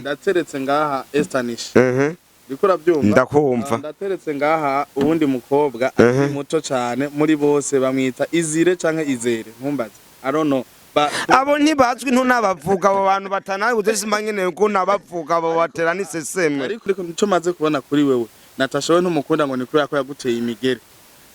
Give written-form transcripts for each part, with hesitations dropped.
ndateretse ngaha Estanish Ndiko urabyumva ndakumva ndateretse ngaha ubundi mukobwa ari muto cyane muri bose bamwita Izire canke Izere ntumbaze I don't know abo ntibazwi ntunabavuga abo bantu batanaye uzesima nyene ko nabavuga abo baterana iseseme ariko nico maze kubona kuri wewe Natasha we ntumukunda ngo ni kuri yako yaguteye imigere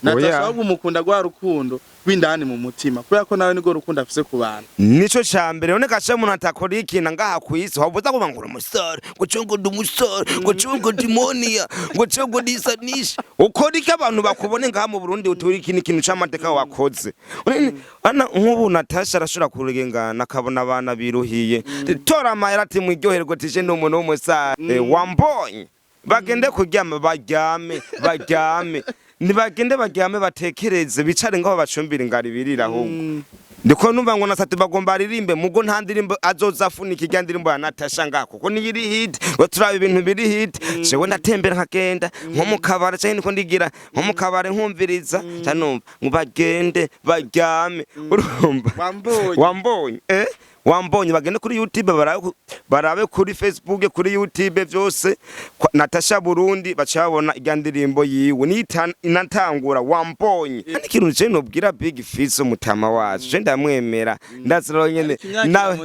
Natasha ahubwo umukunda gwa rukundo rw'indani mu mutima kubera ko nawe nigo rukundo afise ku bantu nico cyambere none kashe umuntu atakora ikintu ngaha kwisi wabuza kuba ngo umusore ngo cyongo dumusore ngo cyongo dimonia ngo cyongo disanisha ukora iki abantu bakubone ngaha mu Burundi utori ikintu c'amateka wakoze ana nk'ubu Natasha arashura kurengana akabona abana biruhiye tora amahera ati mwiryoherwa tije n'umuntu w'umusare wambonye bagende kuryama baryame nibagende baryame batekereze bicare ngaho bacumbira ingari birira ahubwo ndiko numva ngo nasati bagomba aririmbe mugo nta ndirimbo azoza afunika irya ndirimbo ya Natasha ngako ko niyiri hit ngo turaba ibintu biri hit jewe ndatembera nkagenda nko mu kabare cyane niko ndigira nko mu kabare nkumviriza cyane ngo bagende baryame urumva wambonye wambonye bagende kuri YouTube barabe kuri Facebook kuri YouTube byose Natasha Burundi bacabona irya ndirimbo yiwe ni inatangura wambonye kandi kintu je nobwira Big Fizzo mutama wacu je ndamwemera ndaziro nyene nawe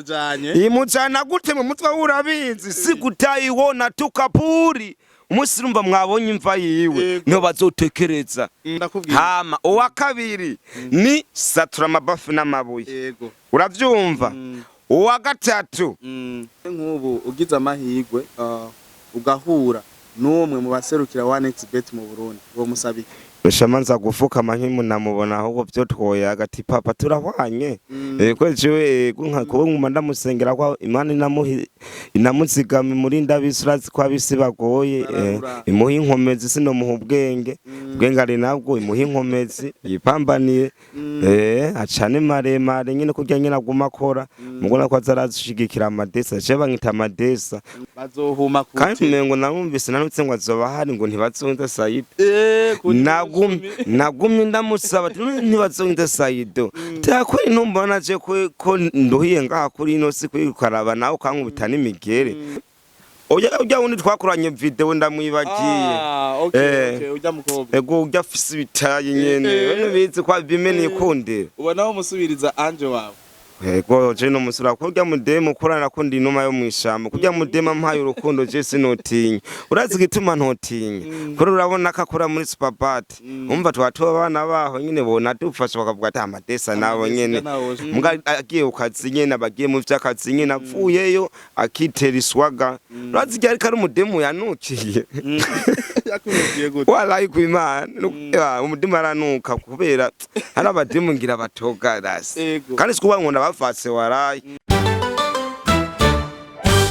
imujana gute mu mutwe urabizi sikutayibona tukapuri umusirumva mwabonye imva yiwe niho bazotekereza hama uwa kabiri ni satura amabafu n'amabuye uravyumva uwa gatatu nk'ubu ugize amahirwe ugahura n'umwe mu baserukira 1xbet mu Burundi wo musabike Shamanza gufuka mankimu namubona ahubwo byo twoya agati papa turahwanye ko jewe kuba nkuma ndamusengera kwa Imana inamuzigama muri ndabisurazi kwa bisi bagoye imuha inkomezi sino muha ubwenge ari nabwo imuha inkomezi yipambaniye acane maremare nyine kurya nyine aguma akora mugona ko azarazishigikira amadesa je bankita amadesa bazohuma kuti kandi mengo namumvise nanutse ngo azoba hari ngo ntibazonda Said nagumye ndamusaba ntibazonda Saido takuri ntumbona je ko nduhiye ngaha kuri ino si kwikaraba nawe kankubita n'imigere Oya undi twakuranye video ndamwibagiye ujya mukobwa ego ujya afise bitaye nyene bene bizi kwa bimeneye kundira ubona aho musubiriza anje wawe ego je no musura kurya mudemo kurana ko ndi numa yo mwishamba kurya mudema mpaye urukundo je sinotinya urazi gituma ntotinya kuri urabona akakora muri Superbat umva twatuba abana baho nyine bona dufasha bakavuga ati amadesa nabo nyene muga agiye ukazi nyene abagiye mu vyakazi nyene apfuyeyo akitera iswaga urazi cyari kari umudemo yanukiye yakunukiye gute walayi kwimana umudemo aranuka kubera hari abademo ngira batoga rasi kandi sikuba ngo bafase warayi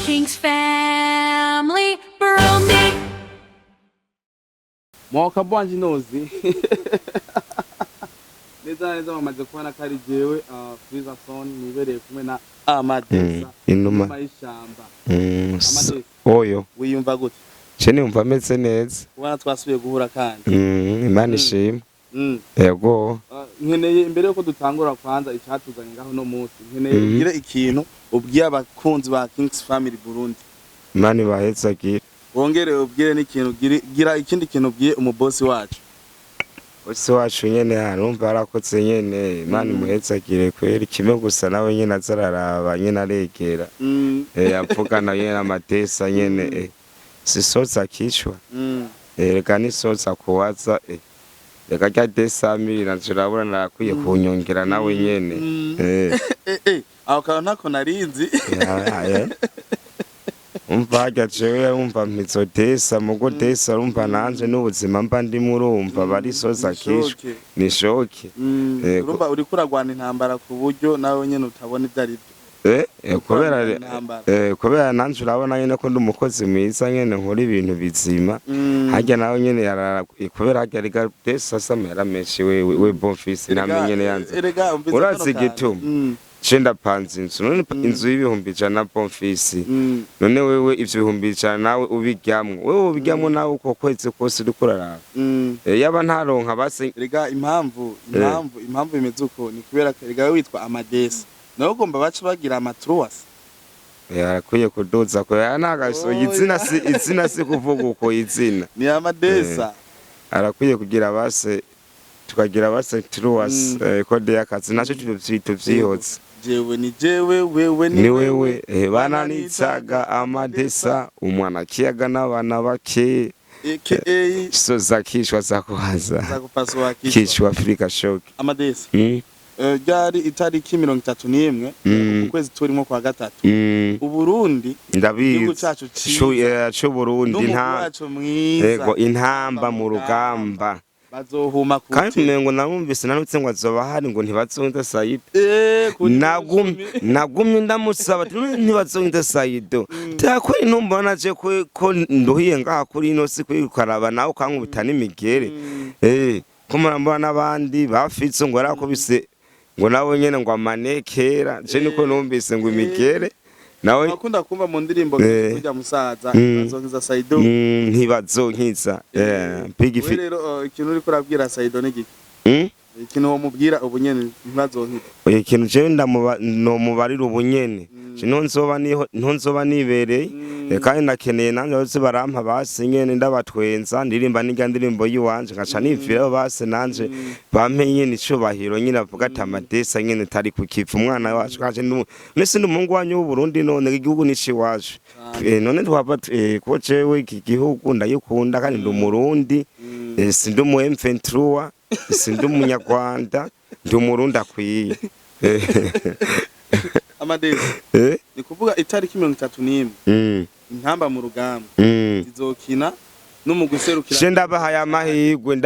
King's family Burundi Moka bwanje nozi neza bamaze kubona kari jewe Friza Son nibereye kumwe na Amadesa inuma y'ishamba Amadesa oyo wiyumva gute cene umva meze neza ubona twasubiye guhura kandi Imana ishimwe yego nkeneye imbere yuko dutangura kwanza icyatuzanye ngaho no munsi nkeneye ugire ikintu ubwiye abakunzi ba King's family Burundi Imana bahetse agira wongere ubwire n'ikintu gira ikindi kintu ubwiye umubosi wacu bosi wacu nyene harumva arakotse nyene Imana muhetse agire kweri kimwe gusa nawe nyene azararaba nyene aregera yapfukana nyene amatesa nyene sisoza kishwa reka nisoza kuwaza reka kya desamiri naturabura nakwiye kunyongera nawe nyene aho kantu ntako narinzi umva jewe umva mpitso desa mugo desa urumva nanje n'ubuzima mba ndimo urumva bari soza kishwe ni shoke urumva uri kuragwana intambara ku buryo nawe nyene utabona ivyari kubera nanje urabona nyene ko ndi umukozi mwiza nyene nkora ibintu bizima harya nawe nyene kubera harya riga desa samera meshi we Bonfils namenye nyene yanze urazi gituma Chenda panzi inzu none inzu y'ibihumbi 100 Bonfils none wewe ivyo bihumbi 100 nawe ubiryamwe wewe ubiryamwe nawe uko kweze kose dukorara yaba ntaronka base rega impamvu imeze uko ni kubera rega witwa Amadesa nawe ugomba baca bagira amatruas Arakwiye kuduza ko yanagaso izina si kuvuga uko izina. Ni Amadesa. Arakwiye kugira base tukagira base truwas kode y'akazi naco tuvyihoze. Jewe ni jewe wewe ni wewe bananitsaga Amadesa umwana kiyaga n'abana bake aka so zakishwa zakuhaza zakupaswa kishwa Africa Shock Amadesa. Ryari itariki 31 ukwezi turimo kwa gatatu. Uburundi ndabizi cyo Burundi intamba mu rugamba bazohuma kuti kandi mengo namumvise nanutse ngo azoba hari ngo ntibazonda Said nagumye ndamusaba ntibazonda Said tako inumbona je ko nduhiye ngaha kuri ino si kwikaraba nawe kankubita n'imigere kumurambona n'abandi bafitse ngo arakubise ngo nawe nyene ngo amanekera je niko numvise ngo imigere nawe akunda kumva mu ndirimbo kujya musaza bazonkiza Saido ntibazonkiza big fit rero ikintu uri kurabwira Saido ni giki ikintu wo mubwira ubunyene ntibazonkiza ikintu je no mubarira ubunyene ntonzoba nibereye kandi nakeneye nanjye bose barampa base nyene ndabatwenza ndirimba n'inga ndirimbo yiwanje ngaca nivira base nanje bampenye nicubahiro nyine avuga ati Amadesa nyene tari kukiva umwana wacu kaje nese n'umuhungu wanyu w'u Burundi none igihugu nici wacu none twaba ko jewe iki gihugu ndayikunda kandi ndi umurundi sindi mu M23 sindi umunyarwanda ndi umurundi akwiye Amadesa ni kuvuga itariki 31 intamba mu rugamba izokina n'umuguserukira je ndabahaye amahirwe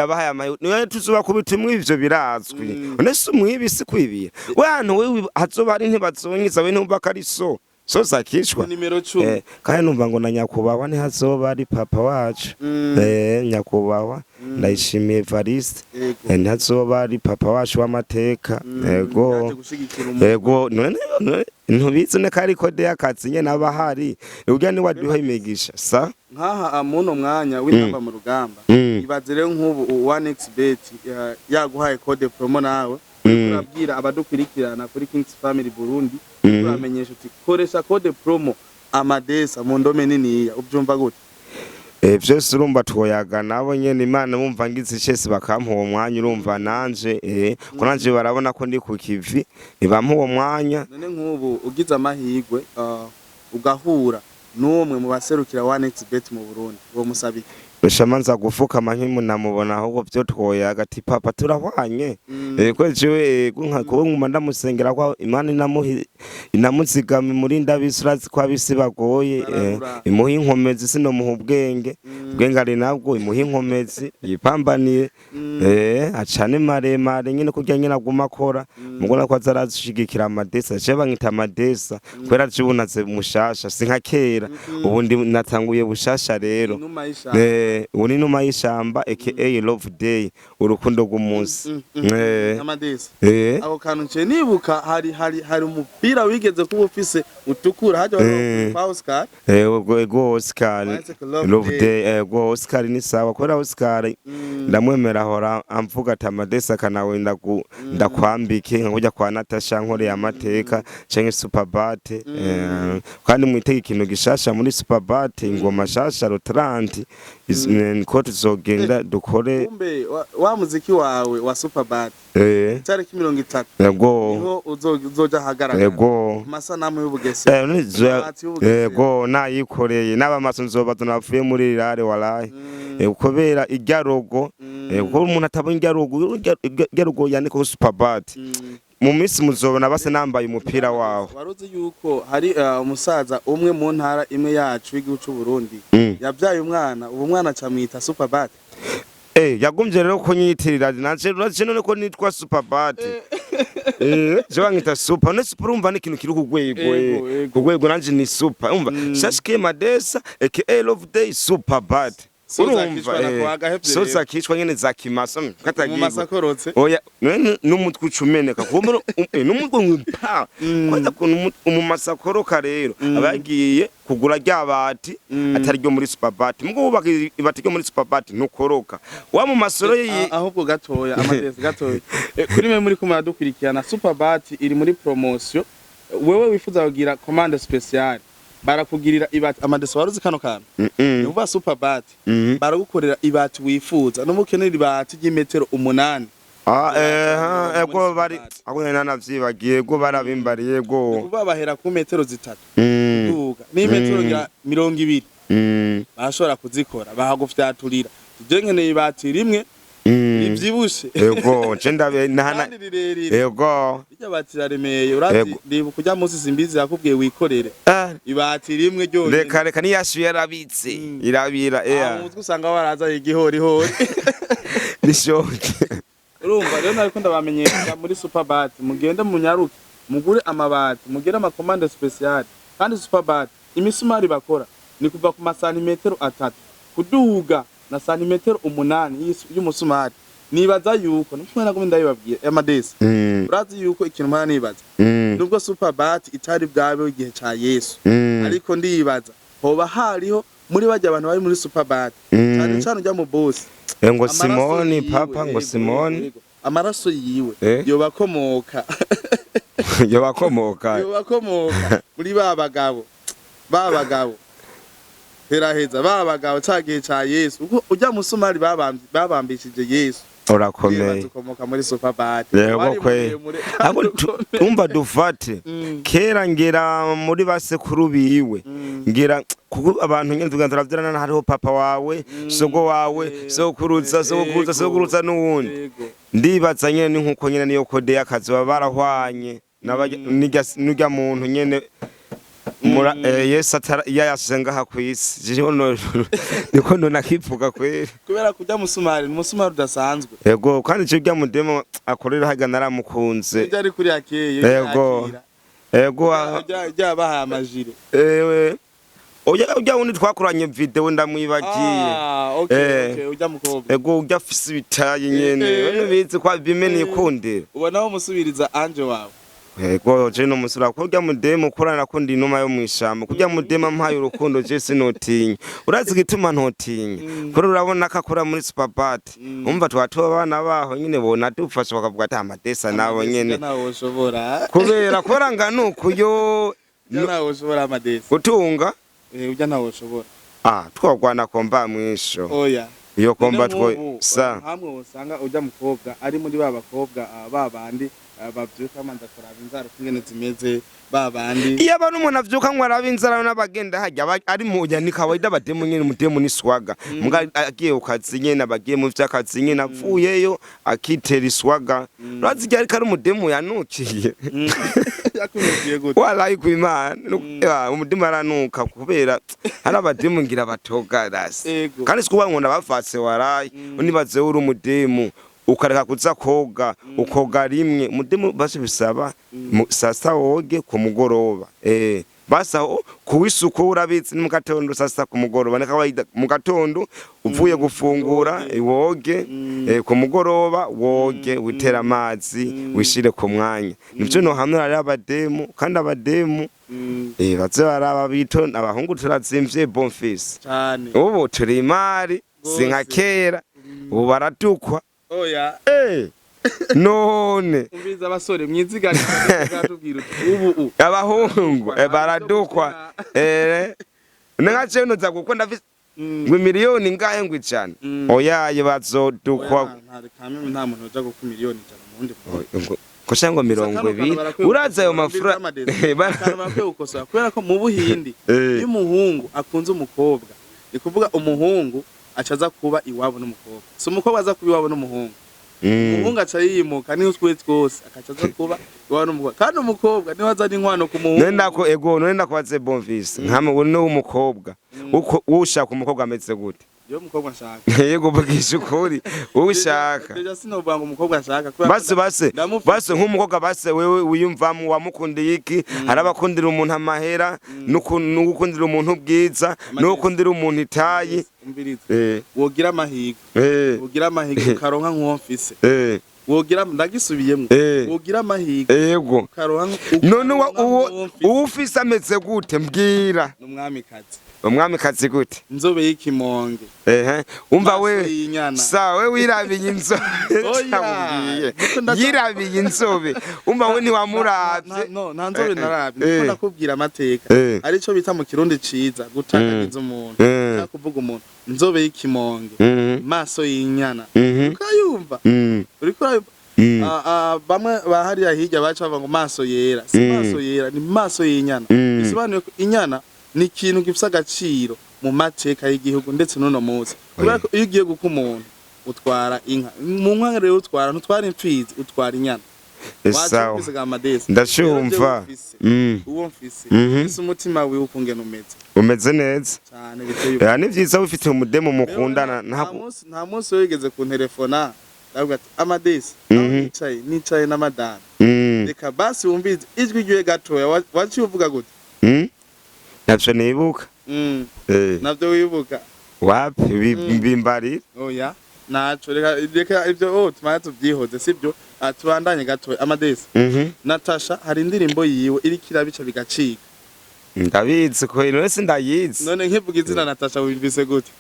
niwe tuzuba kubitimwe ivyo birazwi nese umwibisi kwibira we hantu we hazoba ari ntibazonyiza we ntumva kariso so zakishwa nimero 10 kandi numva ngo na nyakubahwa ni hazoba ari papa wacu nyakubahwa ndayishimiye Evariste ntazoba ari papa wacu w'amateka yego none ntubizi ne kari kode y'akazi nyene abahari urya ni waduha imigisha sa nkaha amuno mwanya w'intamba mu rugamba ibaze rero nk'ubu 1xbet yaguhaye code promo nawe urabwira abadukurikirana kuri Kings Family Burundi uramenyesha uti koresha code promo Amadesa mu ndome niniya ubyumva gute byose urumva twoyaga nabo nyene Imana bumva ngize cese bakampa uwo mwanya urumva nanje ko nanje barabona ko ndi ku kivi ibampa uwo mwanya none nk'ubu ugize amahirwe ugahura n'umwe mu baserukira 1xbet mu Burundi uwo musabiki Shamanza gufuka mankimu namubona ahubwo byo twoyaga ati papa turahwanye ko jewe kuba nguma ndamusengera kwa Imana inamuzigama muri ndabisurazi kwa bisi bagoye imuha inkomezi sino muha ubwenge ari nabwo imuha inkomezi yipambaniye acane maremare nyine kurya nyine aguma akora mugona ko azarazishigikira Amadesa je bangita Amadesa kwera jubunaze mushasha sinka kera ubundi natanguye bushasha rero uri numa y'ishamba aka Love Day urukundo rw'umunsi Amadesa aho kantu nce nibuka hari umupira wigeze kuba ufise utukura haje wa Oscar go Oscar Love Day go Oscar ni sawa kora Oscar ndamwemera hora amvuga ati Amadesa kanawe ndakwambike nkujya kwa Natasha nkore amateka cenye Superbat kandi mwitege ikintu gishasha muri Superbat ingoma shasha Rotrant ko tuzogenda dukore wa muziki wawe wa Superbat tariki 30 yego niho uzoja hagaragara yego masanamu y'ubugese yego nayikoreye n'abamaso nzoba tunavuye muri rare walaye ukobera ijyarogo ko umuntu atabona ijyarogo yandika Superbat mu minsi muzobona base nambaye umupira wawo waruzi yuko hari umusaza umwe mu ntara imwe yacu y'igihugu cy'u Burundi yabyaye umwana ubu mwana camwita Superbat yagumye rero ko nyitirira nanje none ko nitwa Superbat je bangita super ne super umva n'ikintu kiri kugwego nanje ni super umva shashike Amadesa aka Love Day Superbat so zakishwa nyene zakimasa katagiye oya n'umutwe ucumeneka kuba n'umutwe nk'pa kwaza kuntu umumasakoroka rero abagiye kugura ryabati atari ryo muri Superbat mugo bubaka ibati ryo muri Superbat nukoroka wa mu masoro ahubwo gatoya Amadesa gatoya kuri mwe muri kumadukurikirana Superbat iri muri promotion wewe wifuza kugira commande special barakugirira ibati amadeso waruzi kano kantu ni uba super bat baragukorera ibati wifuza no mukenera ibati ry'imetero 8 ego bari akuna navyibagiye go barabimbariye go kuba bahera ku metero 3 duga ni metero ya 200 bashobora kuzikora bahagufyaturira je nkeneye ibati rimwe ivyibushe ego cenda nahana ego bijya batiraremeye urazi ndibu kujya munsi simbizi yakubwiye wikorere ibati rimwe ryo reka ni yashuye yarabitse irabira umutwe usanga waraza igihori hori nishoke urumva rero nariko ndabamenyesha muri Superbat mugende mu nyaruke mugure amabati mugere amakomande special kandi Superbat imisumari bakora ni kuva ku masantimetero 3 kuduga na santimetero 8 y'umusumari nibaza yuko nimwe nagomba ndabibabwiye amadesi urazi yuko ikintu mpana nibaza nubwo Superbat itari bwabe igihe ca Yesu ariko ndibaza hoba hariho muri bajya abantu bari muri Superbat cyane cyane ujya mu boss ngo Simoni papa ngo Simoni amaraso yiwe yobakomoka yobakomoka muri babagabo heraheza babagabo cagihe ca Yesu uko ujya musumari babambishije Yesu urakomeye tukomoka muri Superbat yego kwe abo tumba dufate kera ngera muri basekuru biwe ngira kuko abantu nyene tuganzaravyirana hariho papa wawe sogo wawe sokuruza n'uwundi ndibaza nyene nkuko nyene niyo kode y'akazi barahwanye n'urya muntu nyene Yesu yayashenga ha kwisi niko nakivuga kwera kubera kujya musumari udasanzwe yego kandi cyo rya mudemo akorera haga naramukunze byari kuri akeye yego jya baha amajire ujya undi twakoranye video ndamwibagiye okay ujya mukobwa yego ujya afise ibitaye nyene bene bizi kwa bimene ikundira ubonaho musubiriza anje wawe yego je no musura kurya mudemo kurana kundi inuma yo mwishamba kurya mudema mpaye urukundo je sinotinya urazi gituma ntotinya kuri urabona akakora muri Superbat umva twatoba abana baho nyine bona dufasha bakavuga ati amadesa nabo nyene kubera koranga nuko yo nawo ushobora amadesa utunga ujya nawo ushobora twagwana komba mwisho oya iyo komba two sa hamwe usanga ujya mukobwa ari muri babakobwa babandi bavyuka manda kuraba inzara kungene zimeze babandi iyo abantu umuntu avyuka ngo araba inzara n'abagenda hajya ari muja ni kawaida bademu nyene mudemu ni swaga muga agiye ukazi nyene abagiye mu vyakazi nyene avuyeyo akitera iswaga urazi ryari kari umudemu yanukiye yakunukiye gute wala kwimana umudemu aranuka kubera hari abademu ngira batoga rasi kandi sikuba ngo ndabafase warayi unibaze uri umudemu ukareka kuza koga ukoga rimwe mudemu basi bisaba sasa woge ku mugoroba basa kuwisuku urabizi ni mugatondo sasa ku mugoroba nakawaida mugatondo uvuye gufungura woge ku mugoroba woge witera amazi wishire ku mwanya nivyo no hamwe ari abademu kandi abademu baze baraba bito abahungu turazimvye bonfils cyane ubu turi imari sinka kera ubu baratukwa oya none umbiza abasore mwizigana gatubwira ubu abahungu baradukwa nangace no zagukunda ngo miliyoni ngahe ngo icana oyaye bazodukwa nta muntu uja ku miliyoni ijana mu wundi ko shango 20 uraza ayo mafura kubera ko mu Buhindi iyo umuhungu akunze umukobwa ni kuvuga umuhungu acaza kuba iwabo n'umukobwa so umukobwa aza kuba iwabo n'umuhungu umuhungu aca yimuka ni utwetse twose akacaza kuba iwabo n'umukobwa kandi umukobwa niwe azana inkwano ku muhungu nendako ego nenda kwaze bonfils nkame uri no umukobwa uko ushaka umukobwa ameze gute yo umukobwa nshaka yego bagisha ukuri ushaka deja sinobanga umukobwa nshaka base nk'umukobwa base wewe wiyumvamo wamukundiye iki arabakundira umuntu amahera n'ukundira umuntu bwiza n'ukundira umuntu itayi wogira amahigo ukaronka nk'uwo mfise wogira ndagisubiyemo wogira amahirwe yego none uwo ufise ameze gute mbwira umwamikazi gute inzobe y'ikimonge umva we sawe wirabiye inzobe yirabiye inzobe umva we ntiwamuravye nta nzobe naravye niko nakubwira amateka arico bita mu kirundi ciza gutakagiza umuntu kuvuga umuntu inzobe y'ikimonge maso y'inyana ukayumva uriko bamwe bahariya hirya baca bava ngo maso yera si maso yera ni maso y'inyana bisobanuye ko inyana ni ikintu gifite agaciro mu mateka y'igihugu ndetse n'uno munsi kubera ko iyo ugiye guka umuntu utwara inka mu nka rero ntutwara impfizi utwara inyana sawa ndashumva uwo mfise umutima wiwe ukungena umeze neza cyane biteye ni vyiza ufite umudemo mukundana nta munsi wigeze ku telefona ndavuga ati Amadesi nicaye na madame reka basi wumbize ijwi ryiwe gatoya waciye uvuga gute navyo nibuka navyo wibuka wapi bimbarira oya naco reka ivyo tumara tuvyihoze sibyo tubandanye gatoya Amadesi Natasha hari indirimbo yiwe iriko irabica bigacika ndabizi ko wese ndayizi none nkivuga izina Natasha wumvise gute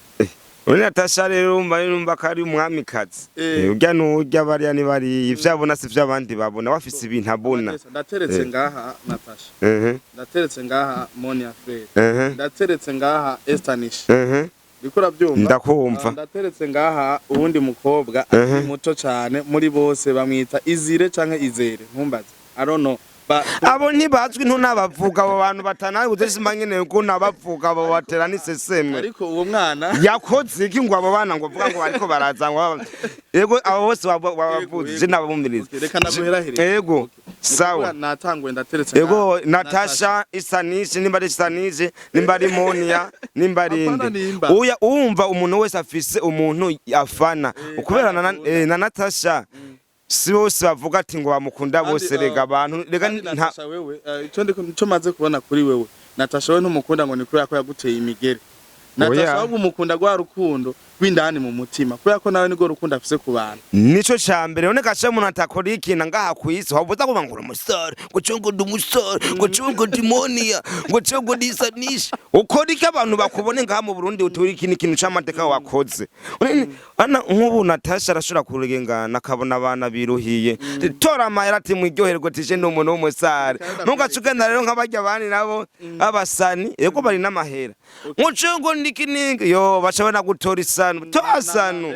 Natasha rero umva ko ari umwamikazi urya n'urya bariya ni bari ivyabona si vy'abandi babona wafise ibintu abona ndateretse ngaha Natasha ndateretse ngaha Monia Fred ndateretse ngaha Estanish bikora byumva ndakumva ndateretse ngaha uwundi mukobwa muto cyane muri bose bamwita Izire canke Izere ntumbaze I don't know abo ntibazwi ntunabavuga abo bantu batanaye gutesima nyene ko nabavuga abo batera niseseme ariko uwo mwana yakoze iki ngo abo bana ngo vuga ngo ariko baraza ngo yego abo bose bavuze nabumiriza reka naguherahere yego sawa natangwe ndateretse yego Natasha Isanish nimbari Isanish nimbari Monia nimbarinde uya umva umuntu wese afise umuntu afana ukubera na Natasha si bose bavuga ati ngo bamukunda bose rega abantu rega Natasha wewe ico maze kubona kuri wewe Natasha we ntumukunda ngo ni kubera ko yaguteye imigere Natasha ahubwo umukunda gwa rukundo rw'indani mu mutima kubera ko nawe nigo rukundo afise ku bantu nico cambere none gashe umuntu atakora ikintu ngaha kwisi wabuza kuba ngo umusore gucungo umusore gucungo Monia gucungo Isanish ukora iki abantu bakubone ngaha mu Burundi uturi ikintu c'amateka wakoze ana nk'ubu Natasha arashobora kurengana akabona abana biruhiye tora amahera ati mwiryoherwe tije n'umuntu w'umusare ntugacugenda rero nk'abarya bani nabo abasani yego bari n'amahera gucungo nikinenge yo bacabona gutora isano tosano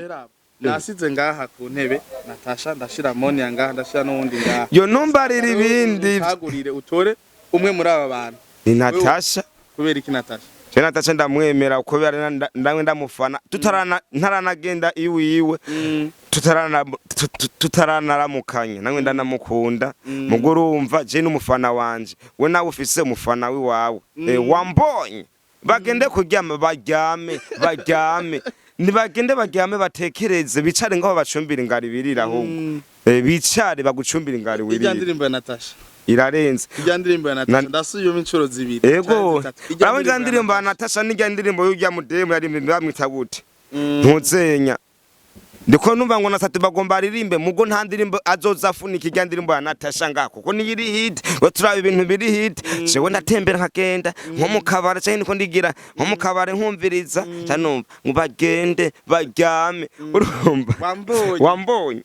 nasize ngaha ku ntebe Natasha ndashira Monia ngaha ndashira n'uwundi ngaha yo numbarira ibindi tagurire utore umwe muri aba bantu ni Natasha kubera iki Natasha Natasha ndamwemera kubera ndawe ndamufana ntaranagenda iwiwe tutaranaramukanya nawe ndanamukunda mugore urumva je n'umufana wanje we nawe ufise umufana wiwawe wambonye bagende kuryama baryame nibagende baryame batekereze bicare ngaho bacumbira ingari birira ahubwo bicare bagucumbira ingari wirira ijya ndirimbo ya Natasha irarenze ijya ndirimbo ya Natasha ndasubiyemo incuro zibiri yego abo ijya ndirimbo ya Natasha n'ijya ndirimbo y'ujya mudemu yarimbe bamwita gute ntuzenya ndiko numva ngo nasate bagomba aririmbe mugo nta ndirimbo azoza afunika ijya ndirimbo ya Natasha ngako kuko ni iri hit ngo turaba ibintu biri hit jewe ndatembera nkagenda nko mu kabare cyane niko ndigira nko mu kabare nkumviriza cyane ngo bagende baryame urumva wambonye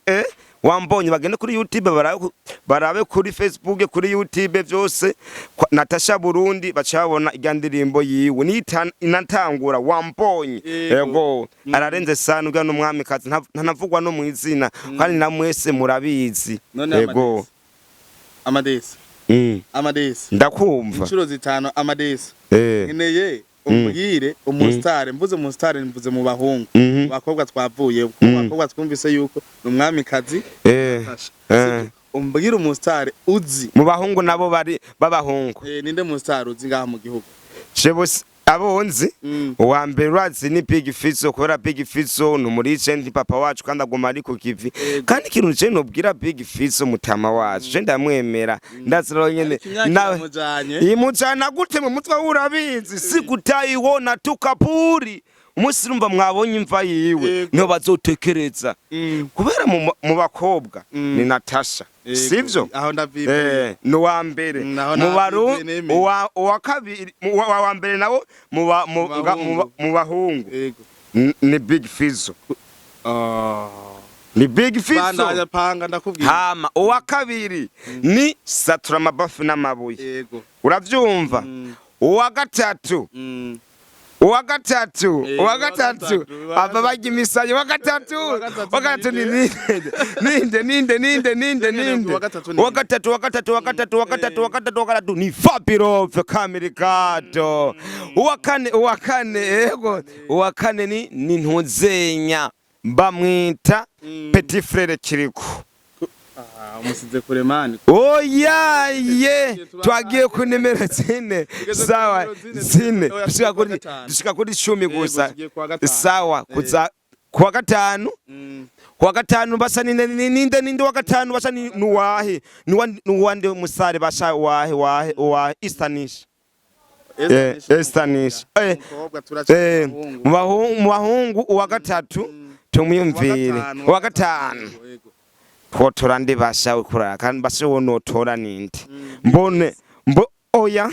wambonye bagende kuri YouTube barabe kuri Facebook kuri YouTube byose Natasha Burundi bacabona ijya ndirimbo yiwe ni inatangura wambonye yego ararenze sana ubwa n'umwamikazi ntanavugwa no mu izina kandi namwese murabizi yego Amadesi ndakumva incuro zitano Amadesi nkeneye umbwire umusitare mvuze umusitare mvuze mu bahungu bakobwa twavuye bakobwa twumvise yuko n'umwamikazi umbwire umusitare uzi mu bahungu nabo bari babahungu ninde musitare uzi ngaha mu gihugu Chebos abonzi uwa mbere urazi ni Big Fizzo kubera Big Fizzo numurice ndi papa wacu kandi aguma ari ku kivi kandi ikintu cyo nobwira Big Fizzo mutama wacu je ndamwemera ndaziro nyene nawe imujana gute mu mutwe urabizi sikutayibona tukapuri umunsi urumva mwabonye imva yiwe Yego. niho bazotekereza kubera mu bakobwa Mm. ni Natasha sivyo aho ndavibe ni uwa mbere Naho mu baru navibe nemeye. uwa kabiri wa mbere nawo mu bahungu yego ni Big Fizzo ni Big Fizzo bandanya panga ndakubwira hama uwa kabiri ni Satura Mabafu n'amabuye yego uravyumva uwa gatatu uwa gatatu aba bajya imisayo uwa gatatu ni ninde ni Fabirove Kamirikato uwa kane yego uwa kane ni Ntuzenya bamwita Petit Frere Kiriku umusize kure mani oyaye twagiye ku nimero zine sawa zine dushika kuri 10 gusa sawa kuza kuwa gatanu basa ninde wa gatanu basa nuwahe nuwande musare basha wahe Estanish Estanish mu bahungu uwa gatatu tumuyumvire uwa gatanu twotora ndi basha ukurara kandi basha wonotora ninde mbone oya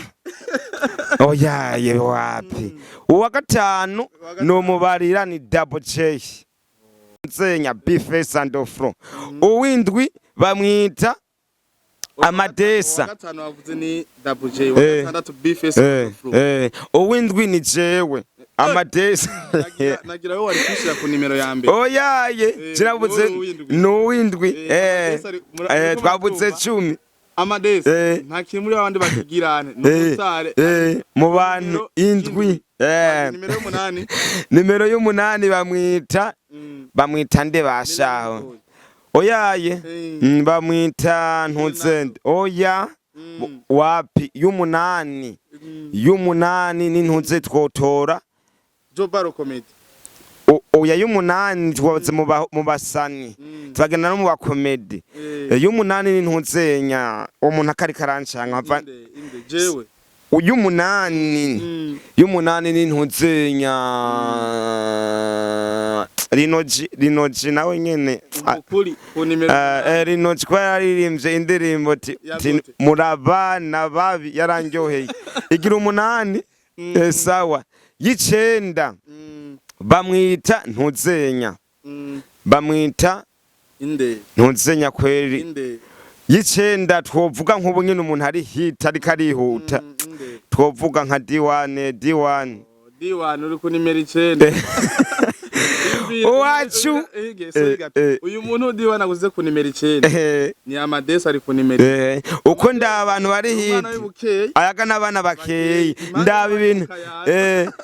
ye wapi uwa gatanu no mubarira ni Double J Nzenya Bface and Ofro uwindwi bamwita Amadesa gatanu wavuze ni Double J wa gatandatu Bface and Ofro uwindwi ni jewe Amadesa nagira yo wari kwishira ku nimero ya mbere oyaye kirabuze n'uwindwi twabuze 10 Amadesa nta kintu muri abandi bakigirane n'umusare mu bantu indwi nimero y'umunani bamwita nde bashaho oyaye bamwita Ntuzende oya wapi y'umunani ni Ntuze twotora Jobaro Comedy oya y'umunani twabuze mu basani twagenda no mu bakomedi y'umunani ni Ntuzenya umuntu akari karancanga jewe y'umunani ni Ntuzenya Rinoji nawe nyene ukuri ku nimero Rinoji kwa yaririmbye indirimbo murabana babi yarangyoheye igira umunani sawa y'icenda bamwita Ntuzenya bamwita Ntuzenya kweri y'icenda twovuga nk'ubu nyine umuntu ari hit ariko arihuta twovuga nka D1 uri ku nimero 9 uwacu uyu muntu D1 aguze ku nimero 9 ni Amadesa ari ku nimero uko abantu bari hit ayaga n'abana bakeyi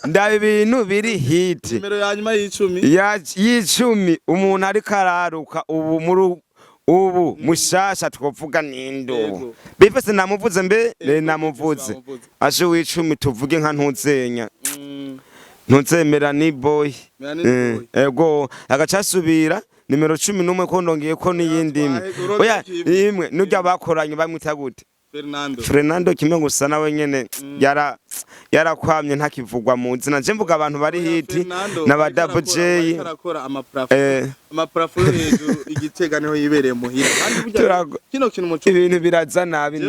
ndaba ibintu biri hit nimero ya nyuma y'icumi umuntu ari kararuka ubu mushasha twovuga nindo bifese namuvuze namuvuze asho w'icumi tuvuge nka Ntuzenya Ntuzemera ni boy ego agacasubira nimero 11 ko ndongeye ko niyindi oya imwe nujya bakoranye bamwita gute Fernando kimwe gusa nawe nyene yarakwamye ntakivugwa mu nzina nje mvuga abantu bari hiti n'aba Double J amaprafo hejuru igitega niho yibereye muhira kino kintu muco ibintu biraza nabi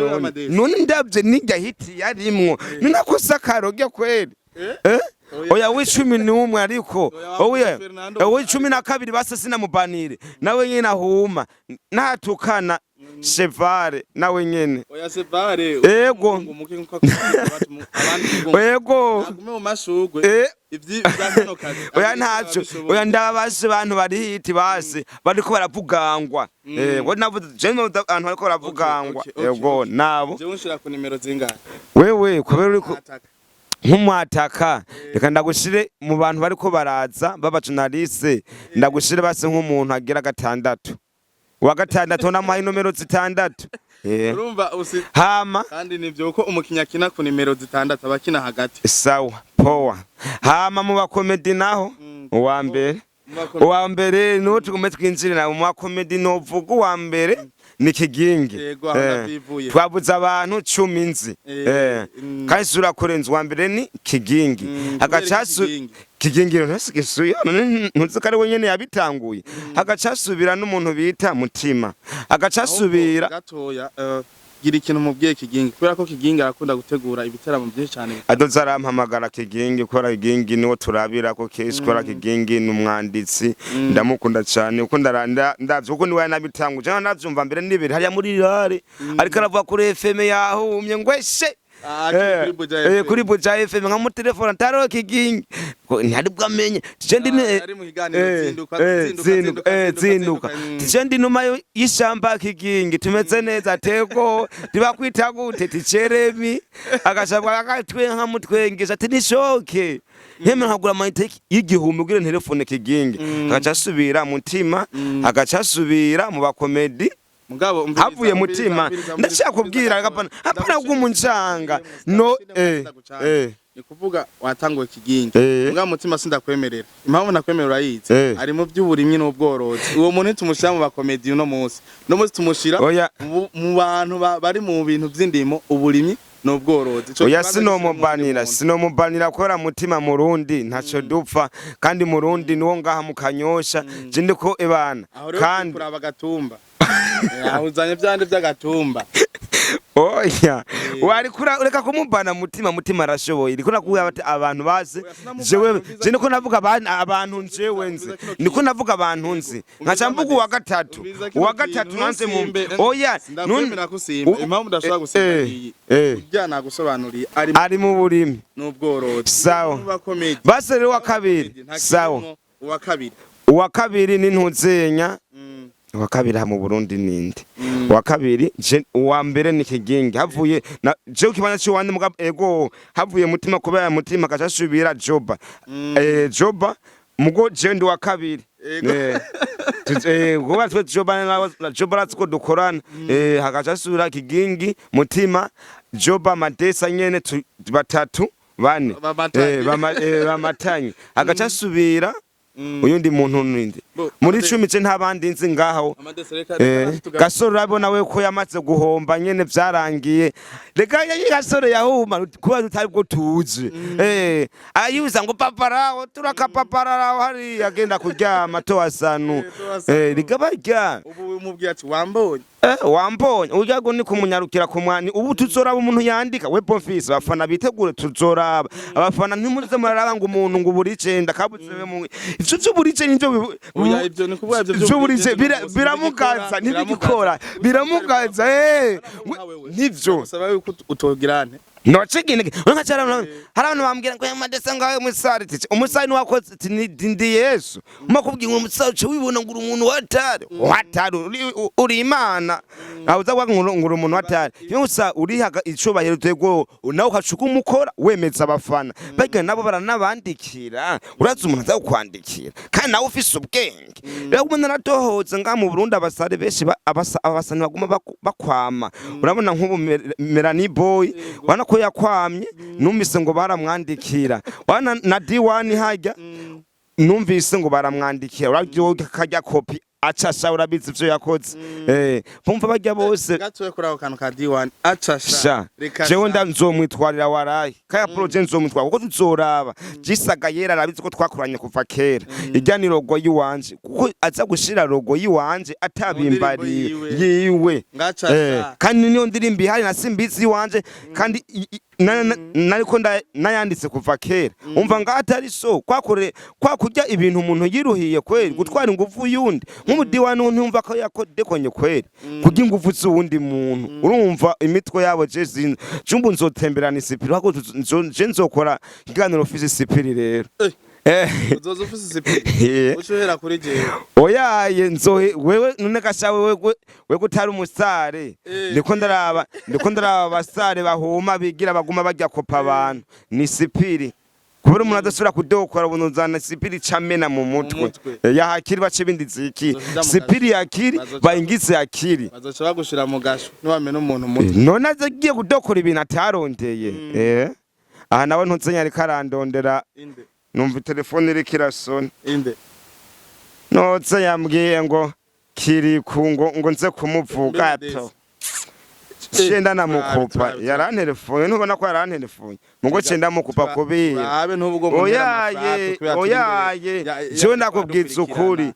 none ndabye nijya hiti yarimwo ninakosa karoge kweli oya w'icumi n'umwe ariko oya w'icumi na kabiri basasina mubanire nawe nyene ahuma natukana Chevare nawe nyene oya Chevare ego ego agume mu mashugwe ivyi byakano kazi oya ntaco oya ndabashe abantu bari hiti base bariko baravugangwa ngo navuze je abantu bariko baravugangwa ego nabo je unshira ku nimero zingahe wewe kubera uriko nk'umwataka reka ndagushire mu bantu bariko baraza baba journaliste ndagushire base nk'umuntu agira gatandatu wa gatandatu namuhaye nomero 6 urumva hama kandi nivyo ko umukinya kina ku nimero 6 abakina hagati sawa power hama mu bakomedi naho uwa mbere no tugume twinjire na mu bakomedi no vuga uwa mbere ni kigingi Yego, aho ndabivuye. twabuze abantu 10 nzi kandi sura kurenza wa mbere ni kigingi agacasu kigingi ntasigisuye ntuzi kare wenyene yabitanguye agacasubira n'umuntu bita mutima agacasubira gatoya gira ikintu mubwiye kigingi kubera ko kigingi arakunda gutegura ibiteramo byinshi cyane adoza arampamagara kigingi kora kigingi niwo turabira ko case kora kigingi n'umwanditsi ndamukunda cyane uko ndaranda ndavye uko niwe nabitanguje navyumva mbere nibere hariya muri rare ariko aravuga kuri FM yahumye ngweshe kuri Buja FM nka mu telefone ataro kigingi ntari bwamenye tjendi ne zinduka tjendi numa y'ishamba kigingi tumeze neza tego ribakwita gute ticeremi agashabwa akatwe nka mutwengeje ati nishoke Heme nkagura amayinite y'igihumbi ugire telefone kigingi agacasubira mutima agacasubira mu bakomedi mugabo havuye mutima ndashaka kubwira hapana bw'umuncanga no ni kuvuga watanguye kigingi mugabo mutima sindakwemerera impamvu nakwemerera urayizi ari mu by'uburimyi n'ubworozi uwo muntu tumushyira mu bakomedi no munsi tumushira mu bantu bari mu bintu by'indimo uburimyi n'ubworozi oya sinomubanira kora mutima murundi ntaco dupfa kandi murundi nuwo ngaha mukanyosha je ndiko ebana kandi kuraba gatumba ahuzanye byande by'agatumba oya wari ureka kumubana mutima arashoboye niko nakuye abantu baze jewe je niko navuga abantu njewe nzi niko navuga abantu nzi nkaca mvuga uwa gatatu nanze mu oya ndakwemerera kusimba impamvu ndashobora gusimba iyi ujya nagusobanuriye ari mu burimi n'ubworozi sawa base rero wa kabiri sawa uwa kabiri ni ntuzenya uwa kabiri mu Burundi ninde uwa kabiri uwa mbere ni kigingi havuye na je ukibana cyo wande muga ego havuye mutima kubera mutima kacashubira joba joba mugo je ndi wa kabiri goba twe joba ratsko dukorana hakacasubira kigingi mutima joba madesa nyene batatu bane bamatanye agacasubira uyundi muntu ninde muri 10 ce ntabandi nzi ngaho gasoro urabona we ko yamaze guhomba nyene vyarangiye reka gasoro yahuma kuba tutari bwo tuzi ayuza ngo paparawo turakapapararawo hari agenda kuryama to asanu rigabarya ubu mubwiye ati wambonye wambonye uryago ni kumunyarukira ku mwani ubu tuzoraba umuntu yandika we Bonfils abafana bitegure tuzoraba abafana ntimuze muraraba ngo umuntu ngo buricenda kabuzewe mu ivyo by'uburice n'ivyo ibyo ni kuvuga ibyo biramugaza ntibigikora biramugaza nivyo usaba yuko utogirane no chigine ungacara hari abantu bambwira ngo yamadesa ngawe musari tice umusari wakoze ndi Yesu makubwira ngo umusari cyo wibona ngo umuntu watari uri Imana awuza kwa ngo umuntu watari yusa uri haga icubahiro tego nawe ukacuka umukora wemeza abafana bage nabo baranabandikira uraza umuntu aza kwandikira kandi nawe ufise ubwenge rero umuntu naratohoza nga mu Burundi abasare benshi abasani baguma bakwama urabona nk'ubu Melanie Boy wana ko yakwamye numvise ngo baramwandikira wana na D1 hajya numvise ngo baramwandikira urabyo kajya copy acasha urabizi ivyo yakoze pumva bajya bose gatoye kuri ako kantu ka D1 acasha jewe nzomwitwarira warayi kaya project nzomwitwara kuko tuzoraba gisaga yera arabizi ko twakoranye kuva kera ijya ni logo yiwanje kuko aza gushira logo yiwanje atabimbari yiwe kandi niyo ndirimbi hari na simbizi yiwanje kandi nariko nayanditse kuva kera umva ngatari so kwakurya ibintu umuntu yiruhiye kweri gutwara ingufu yundi nk'umudiwani ntumva ko yakodekonye kweri kugira ingufu z'uwundi muntu urumva imitwe yabo je jumbu nzotemberana isipiri hako je nzokora ikiganiro ofisi isipiri rero uzoza ufise isipiri ushobora kuri jewe oyaye nzohe wewe none gashawe we gutari umusare ndiko ndaraba abasare bahuma bigira baguma bajya kopa abantu ni sipiri kubera umuntu adasubira kudokora bunuzana sipiri camena mu mutwe yahakiri bace bindi ziki sipiri yakiri bayingize yakiri bazoca bagushira mu gasho niwamena umuntu mutwe none azagiye kudokora ibintu atarondeye aha nawe ntutsenya ariko arandondera numva telefone iri kirasona inde notse yambwiye ngo Kiriku ngo nze kumuvuga to Chenda namukupa yarantelefone ntubona ko yarantelefone mugo cenda mukupa kubiye oyaye jewe ndakubwiza ukuri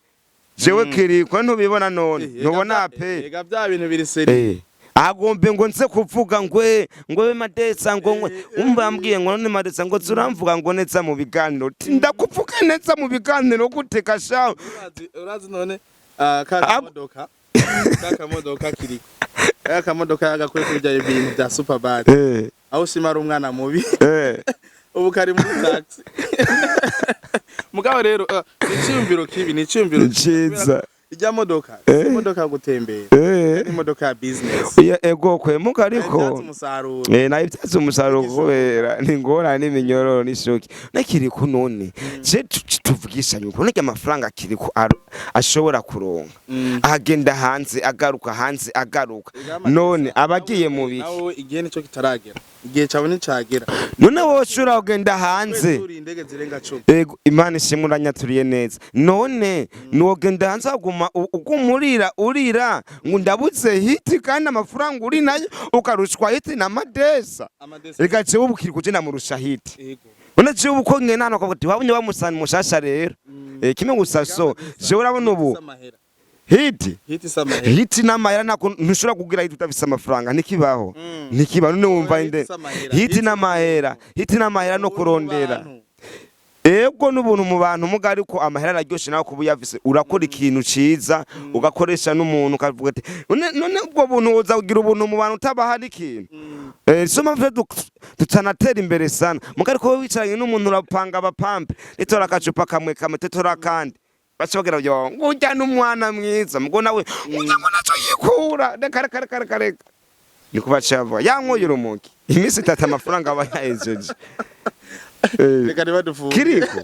jewe Kiriku ntubibona none ntubona pe ega bya bintu biri seri agombe ngo nze kuvuga ngwe Madesa ngo umva ambwiye ngo none Madesa ngo zuramvuga ngo neza mu biganiro ndakuvuga neza mu biganiro guteka sha urazi none kakamodoka Kiriku akamodoka yagakwiye kujya ibintu bya Superbad aho simara umwana mubi ubu kari muri taxi mugabo rero niciyumviro kibi niciyumviro ciza ijya modoka gutembera imodoka ya business ego kwe muka ariko nayo byatse umusaruro kubera ningora n'iminyoro n'ishoki nakiriku none je tuvugisha nyuko neke amafaranga Kiriku ashobora kuronka agenda hanze agaruka none abagiye mu biki nawe igihe nico kitaragera igihe cyawe nicagera none wowe ushura ugenda hanze ego Imana ishimuranya turiye neza none nuwogenda hanze aguma ugumurira urira ngo ndabuze hiti kandi amafaranga uri nayo ukarushwa hiti na Madesa reka je ubukiri kuje namurusha hiti Bona je ubuko ngena hano akavuga ati wabonye bamusana mushasha rero kimwe gusa so je urabona ubu hiti n'amahera nako ntushobora kugira hiti utafise amafaranga ntikibaho none wumva inde hiti n'amahera no kurondera ego n'ubuntu mu bantu mugari ko amahera araryoshe nawe kuba yavise urakora ikintu ciza ugakoresha n'umuntu ukavuga ati none ubwo buntu uza kugira ubuntu mu bantu utabahari ikintu soma mve tutanatera imbere sana mugari ko wicaranye n'umuntu urapanga abapampe nitora akacupa kamwe tetora kandi bacogira yo ngujya n'umwana mwiza mugo nawe ngujya ngo naco yikura reka nikubacava yankoyira umuki imisi tata amafaranga abayahejeje Kiriku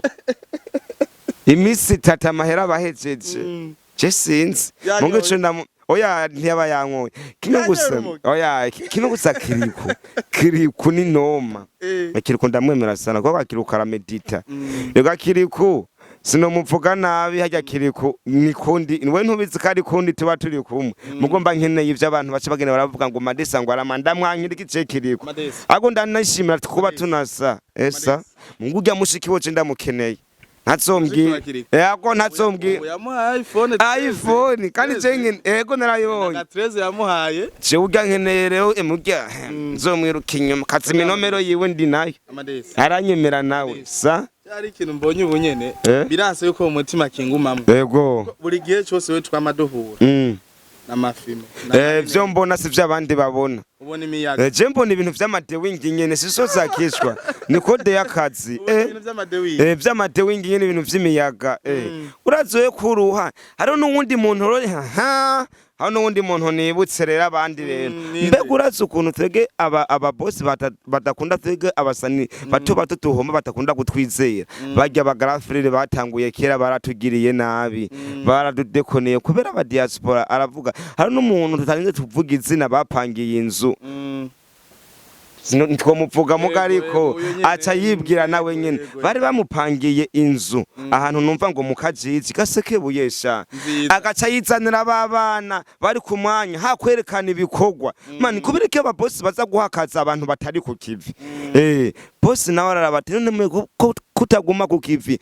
imisi tata mahera bahejeje je sinzi mungo cyo oya ntiyaba yankoye kimwe gusa Kiriku ni noma Kiriku ndamwemera sana ko Kiriku aramedita rega Kiriku sino muvuga nabi hajya Kiriku nikundi niwe ntubizi kari kundi tuba turi kumwe mugomba nkeneye ivyo abantu bace bagenda baravuga ngo Madesa ngo aramanda mwankiriki ce Kiriku ago ndanashimira kuba tunasa esa mungu ujya mushiki woce ndamukeneye ntazombwi yako ntazombwi yamuhaye iPhone kandi cenge ego narayibonye 13 yamuhaye je ujya nkeneye rero emujya nzomwiruka inyuma kazi minomero yiwe ndi nayo aranyemera nawe sa ari ikintu mbonye ubunyene biranse yuko mu mutima kingumamwe ego buri gihe cyose we twamaduhura n'amafilme vyo mbona si vy'abandi babona ubona imiyaga je mbona ibintu vy'amadewingi nyene siso zakishwa ni kode y'akazi vy'amadewingi nyene ibintu vy'imiyaga urazoye kuruha hariho n'uwundi muntu rori hano n'uwundi muntu nibutse rero abandi rero mbega urazi ukuntu twege aba boss badakunda twege abasani bato tuhoma batakunda gutwizera bajya abagaraferere batanguye kera baratugiriye nabi baradudekoneye kubera aba diaspora aravuga hari n'umuntu tutarinze tuvuga izina bapangiye inzu ntitwomuvuga mugariko aca yibwira nawe nyene bari bamupangiye inzu ahantu numva ngo mukajiji gasekebuyesha agaca yizanira babana bari ku mwanya hakwerekana ibikorwa mani kubireke aba boss baza guhakaza abantu batari ku kivi boss nawe arabati none kutaguma ku kivi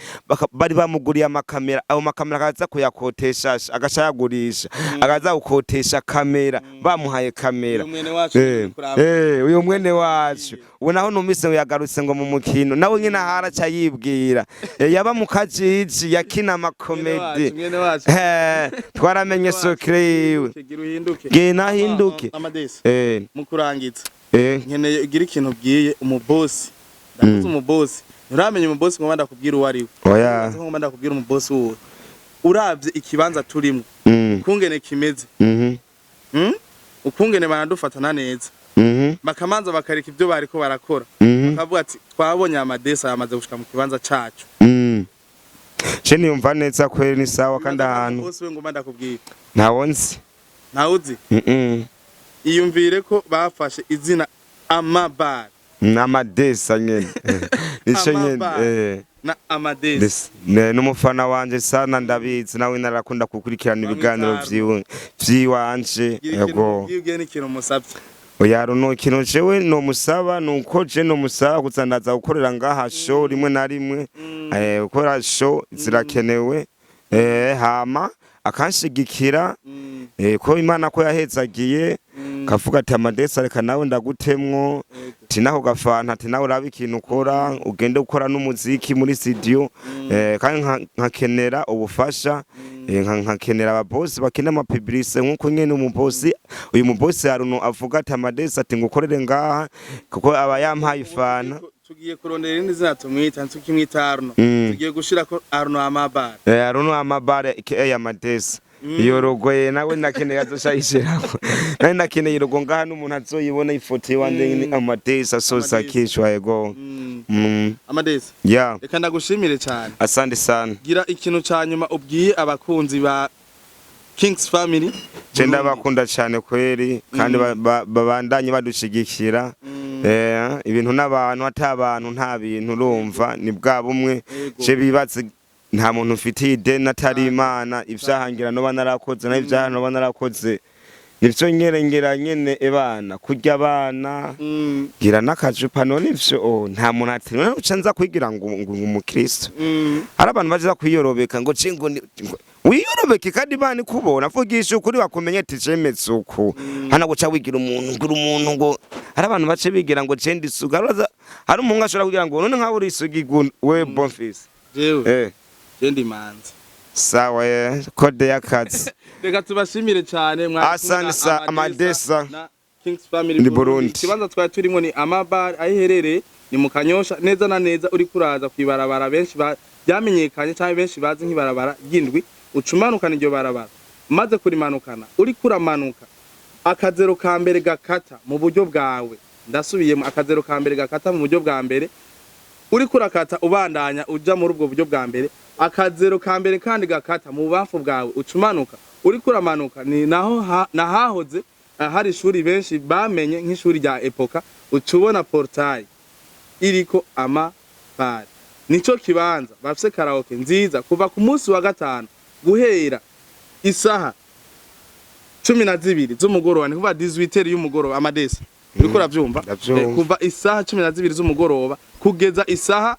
bari bamuguriye amakamera aho makamera akaza kuyakotesha agaca yagurisha agaza gukotesha kamera bamuhaye kamera uyu mwene wacu unaho numise yagarutse ngo mu mukino nawe nyine haraca yibwira yaba mu kajiji yakina amakomedi twaramenye sokrewe gena hinduke mukurangitsa nkeneye igira ikintu bwiye umubosi ndakuze umubosi nuramenye umubosi ngo banda kubwira uwari oya ngo banda kubwira umubosi uwo uravye ikibanza turimo kungene kimeze ukungene banadufatana neza bakamanza bakareka ibyo bariko barakora bakavuga ati twabonye Amadesa yamaze gushika mu kibanza cacu je niyumva neza kweri ni sawa kandi ahantu bose we ngo banda kubwira ntawonzi ntawuzi iyumvire ko bafashe izina Amabar n'Amadesa nyene ico nyene na Amadesi n'umufana wanje sana ndabizi nawe narakunda gukurikirana ibiganiro vyiwanje yego yibwiye n'ikintu musabye oya runo ikintu jewe no musaba nuko je no musaba kuzandaza gukorera ngaha show rimwe na rimwe gukora show zirakenewe hama akanshigikira ko Imana ko yahezagiye kavuga ati Amadesi reka nawe ndagutemwo ati naho gafanta ati nawe urabe ikintu ukora ugende gukora n'umuziki muri studio kandi nkakenera ubufasha nkakenera ababosi bakina amapublicité nkuko nyene uyu mubosi Aruno avuga ati Amadesi ati ngukorere ngaha kuko aba yampaye ifana tugiye kurondera irindi zina tumwita ntukimwita Aruno tugiye gushira ko Aruno Amabare Aruno Amabare aka Amadesi iyo rogo nawe nakeneye azoshayishirako nari nakeneye rogo ngaha n'umuntu azoyibona ifoto yiwanje Amadesi asosa kishwa yego Amadesi reka ndagushimire cyane asante sana gira ikintu cyanyuma ubwiye abakunzi ba Kings Family Jenda bakunda cyane kweri kandi babandanye badushigikira ibintu n'abantu atabantu nta bintu urumva ni bwa bumwe je bibatse nta muntu ufitiye ideni atari Imana ivyahangira no banarakoze na ivyaha no banarakoze nivyo nyerengera nyene ebana kurya abana gira nakajupa none ivyo nta muntu ati none ucanza kwigira ngo umukristo hari abantu baje kwiyorobeka ngo cingo wiyorobeke kandi bani kubona vugisha ukuri bakumenye ati cemetse uku hana guca wigira umuntu ngo hari abantu bace bigira ngo cendi suga hari umuntu ashobora kugira ngo none nkaho uri isugi we Bonfils jewe jendi manzi sawa kode y'akazi reka tubashimire cyane asante sa Amadesi na Kings Family Burundi kibanza twari turimo ni Amabare ahiherereye ni mu Kanyosha neza na neza uri kuraza kwibarabara benshi byamenyekanye cyane benshi bazi nk'ibarabara ry'indwi ucumanukana iryo barabara maze kurimanukana uri kuramanuka akazero ka mbere gakata mu buryo bwawe ndasubiyemo akazero ka mbere gakata mu buryo bwa mbere uri kurakata ubandanya uja muri ubwo buryo bwa mbere akazero ka mbere kandi gakata mu bamfu bwawe ucumanuka uri kuramanuka ni naho nahahoze hari ishuri benshi bamenye nk'ishuri rya Epoka ucubona portail iriko Amabare nico kibanza bafise karaoke nziza kuva ku munsi wa gatanu guhera isaha 12 z'umugoroba ni kuva 18h y'umugoroba Amadesi uriko uravyumva kuva isaha 12 z'umugoroba kugeza isaha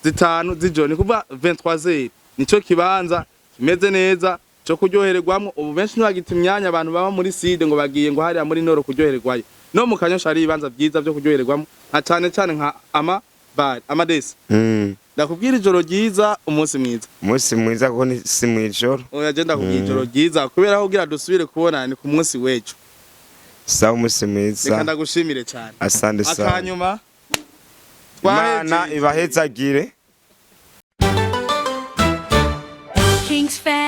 5 z'ijoro ni kuva 23h nico kibanza kimeze neza cyo kuryohererwamo ubu benshi ntibagita imyanya abantu baba muri side ngo bagiye ngo hariya muri noro kuryohererwayo no mu Kanyosha ari ibanza byiza byo kuryohererwamo cyane cyane nka Amabare Amadesi ndakubwira ijoro ryiza umunsi mwiza ko ni si mwijoro oya je ndakubwira ijoro ryiza kubera aho ugira dusubire kubona ni ku munsi wejo sawa umunsi mwiza reka ndagushimire cyane asante sana akanyuma Imana ibahezagire Kings Family.